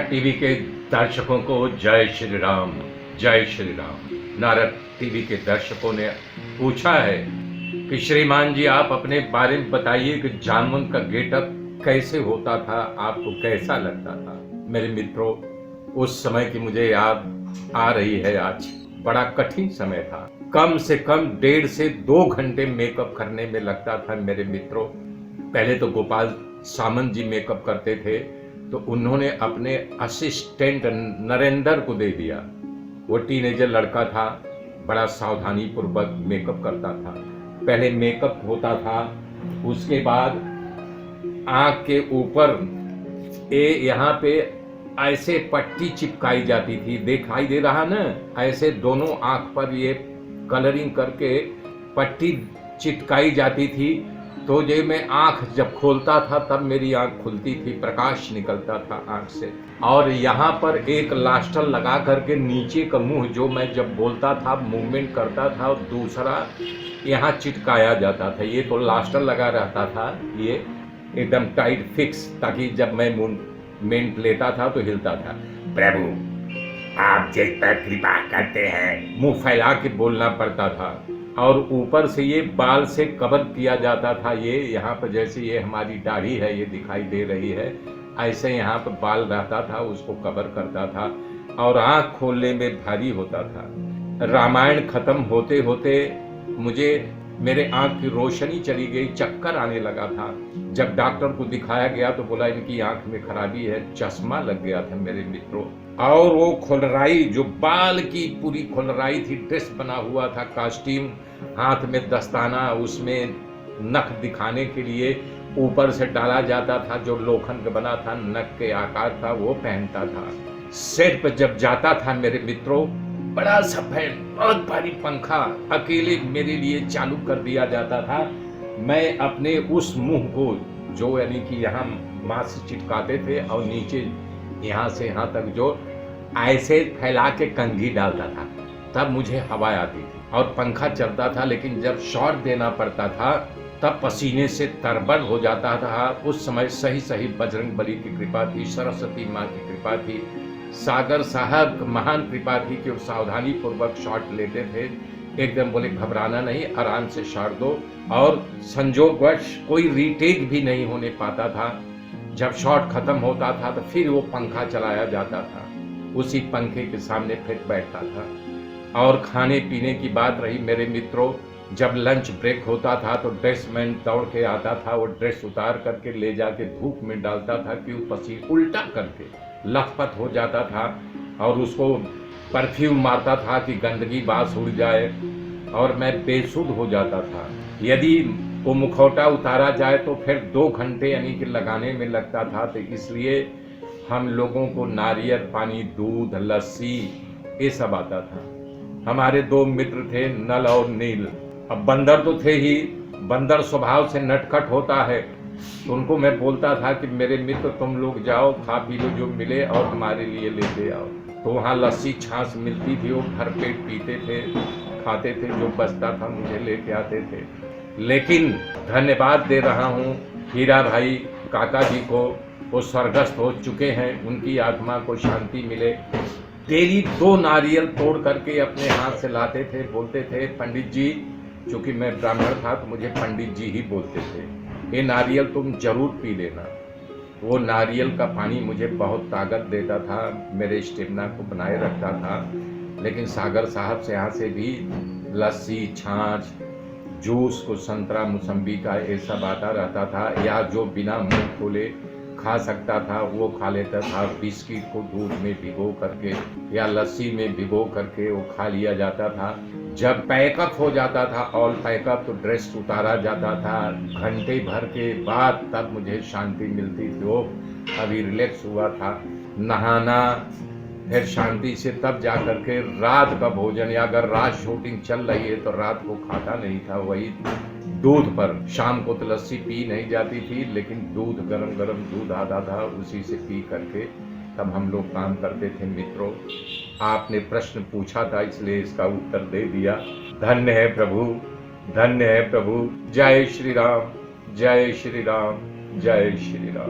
TV के दर्शकों को जय श्री राम, जय श्री राम। नारद टीवी के दर्शकों ने पूछा है कि श्रीमान जी आप अपने बारे में बताइए कि जामुन का गेटअप कैसे होता था, आपको कैसा लगता था। मेरे मित्रों, उस समय की मुझे याद आ रही है आज। बड़ा कठिन समय था। कम से कम 1.5 से 2 घंटे मेकअप करने में लगता था मेरे मित्रों। पहले तो गोपाल सामंत जी मेकअप करते थे, तो उन्होंने अपने असिस्टेंट नरेंद्र को दे दिया। वो टीनेजर लड़का था, बड़ा सावधानी पूर्वक मेकअप करता था। पहले मेकअप होता था, उसके बाद आंख के ऊपर यहाँ पे ऐसे पट्टी चिपकाई जाती थी, दिखाई दे रहा ना, ऐसे दोनों आंख पर ये कलरिंग करके पट्टी चिपकाई जाती थी। तो जो मैं आंख जब खोलता था तब मेरी आंख खुलती थी, प्रकाश निकलता था आंख से। और यहाँ पर एक लास्टर लगा करके नीचे का मुंह जो मैं जब बोलता था मूवमेंट करता था, और दूसरा यहाँ चिटकाया जाता था। ये तो लास्टर लगा रहता था, ये एकदम टाइट फिक्स, ताकि जब मैं मूवमेंट लेता था तो हिलता था। प्रभु आप जिस पर कृपा करते हैं, मुंह फैला के बोलना पड़ता था। और ऊपर से ये बाल से कवर किया जाता था। ये यहाँ पर जैसे ये हमारी दाढ़ी है, ये दिखाई दे रही है, ऐसे यहाँ पर बाल रहता था, उसको कवर करता था। और आँख खोलने में भारी होता था। रामायण खत्म होते होते मुझे मेरे आँख की रोशनी चली गई, चक्कर आने लगा था। जब डॉक्टर को दिखाया गया तो बोला इनकी आँख में खराबी है, चश्मा लग गया था मेरे मित्रों। और वो खुलराई, जो बाल की पूरी खुलराई थी, ड्रेस बना हुआ था, कॉस्ट्यूम, हाथ में दस्ताना, उसमें नख दिखाने के लिए ऊपर से डाला जाता था, जो लोखंड का बना था, नख के आकार था, वो पहनता था। सेट पर जब जाता था मेरे मित्रों, बड़ा सफेद बहुत भारी पंखा अकेले मेरे लिए चालू कर दिया जाता था। मैं अपने उस मुंह को, जो यानी कि यहाँ मास्क चिपकाते थे, और नीचे यहाँ से यहाँ तक जो ऐसे फैला के कंघी डालता था, तब मुझे हवा आती थी और पंखा चलता था। लेकिन जब शॉट देना पड़ता था तब पसीने से तरबड़ हो जाता था। उस समय सही सही बजरंगबली की कृपा थी, सरस्वती माँ की कृपा थी, सागर साहब महान कृपा थी कि वो सावधानी पूर्वक शॉट लेते थे। एकदम बोले घबराना नहीं, आराम से शॉट दो। और संजोगवश कोई रीटेक भी नहीं होने पाता था। जब शॉट खत्म होता था तो फिर वो पंखा चलाया जाता था, उसी पंखे के सामने फिर बैठता था। और खाने पीने की बात रही मेरे मित्रों, जब लंच ब्रेक होता था तो ड्रेस मैन दौड़ के आता था, वो ड्रेस उतार करके ले जाके धूप में डालता था कि वो पसीना उल्टा करके लथपथ हो जाता था, और उसको परफ्यूम मारता था कि गंदगी बास उड़ जाए, और मैं बेसुध हो जाता था। यदि वो मुखौटा उतारा जाए तो फिर 2 घंटे यानी कि लगाने में लगता था। तो इसलिए हम लोगों को नारियल पानी, दूध, लस्सी ये सब आता था। हमारे 2 मित्र थे, नल और नील। अब बंदर तो थे ही, बंदर स्वभाव से नटखट होता है, तो उनको मैं बोलता था कि मेरे मित्र तुम लोग जाओ, खा पी लो जो मिले और हमारे लिए लेते आओ। तो वहाँ लस्सी छाछ मिलती थी, वो भर पेट पीते थे, खाते थे, जो बचता था मुझे लेके आते थे। लेकिन धन्यवाद दे रहा हूँ हीरा भाई काका जी को, वो स्वर्गस्थ हो चुके हैं, उनकी आत्मा को शांति मिले। डेली 2 नारियल तोड़ करके अपने हाथ से लाते थे, बोलते थे पंडित जी, चूँकि मैं ब्राह्मण था तो मुझे पंडित जी ही बोलते थे, ये नारियल तुम जरूर पी लेना। वो नारियल का पानी मुझे बहुत ताकत देता था, मेरे स्टेमिना को बनाए रखता था। लेकिन सागर साहब से यहाँ से भी लस्सी, छाछ, जूस को संतरा मौसम्बी का ये सब आता रहता था, या जो बिना मुंह खोले खा सकता था वो खा लेता था। बिस्किट को दूध में भिगो करके या लस्सी में भिगो करके वो खा लिया जाता था। जब पैकअप हो जाता था, ऑल पैकअप, तो ड्रेस उतारा जाता था। घंटे भर के बाद तब मुझे शांति मिलती थी। वो अभी रिलैक्स हुआ था, नहाना, फिर शांति से तब जा करके रात का भोजन, या अगर रात शूटिंग चल रही है तो रात को खाता नहीं था, वही दूध पर। शाम को तो लस्सी पी नहीं जाती थी, लेकिन दूध, गरम गरम दूध आता था, उसी से पी करके तब हम लोग काम करते थे। मित्रों, आपने प्रश्न पूछा था इसलिए इसका उत्तर दे दिया। धन्य है प्रभु, धन्य है प्रभु। जय श्री राम, जय श्री राम, जय श्री राम।